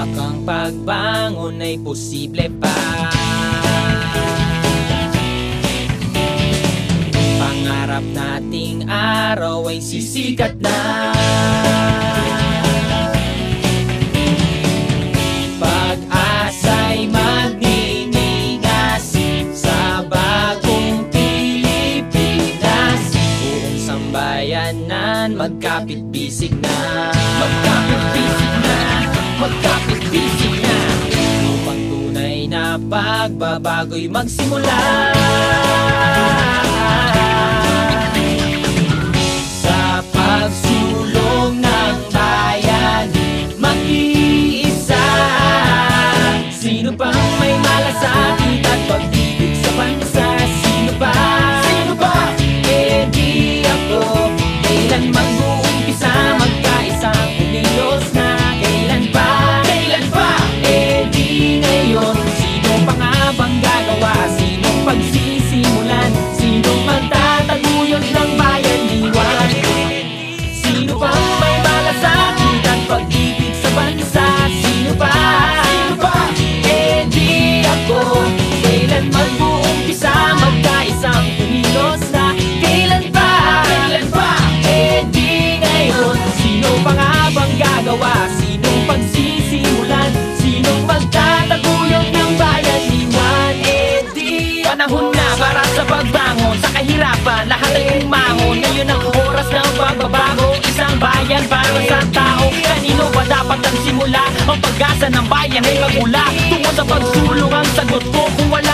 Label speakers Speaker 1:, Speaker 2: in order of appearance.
Speaker 1: Baka ang pagbangon ay posible pa. Pangarap nating araw ay sisikat na. Pag-asa'y magningigas sa bagong Pilipinas. Buong sambayanan magkapit-bisig na. Magkapit-bisig na, magkapit-bisig na. Upang tunay na pagbabago'y magsimula. Sa pagsulong ng bayan, mag-iisa. Sino pang may malasakit at pag-ibig sa bansa? Sino pa? Sino pa? Eh di ako. Kailan mag-uumpisa magkaisang kumilos na? Kailan pa? Kailan pa? Eh di ngayon. Sino pa nga bang gagawa? Sinong pagsisimulan? Sinong magtataguyod ng bayan diwan? Sino pang may malasakit at pag-ibig sa bansa? Sino pa? Sino pa? Eh di ako. Kailan mag-uumpisa magkaisang kumilos na? Kailan pa? Kailan pa? Eh di ngayon. Sino pa nga bang gagawa? Sinong pagsisimulan? Sinong magtataguyod ng bayan diwan? Eh di panahon na para sa pagbangon. Sa kahirapan lahat ay umangon. Ngayon ang oras ng pagbabago. Isang bayan para sa tao. Kanino ba dapat ang simula? Ang pag-asa ng bayan ay magmula tungo sa pagsulong. Ang sagot ko kung wala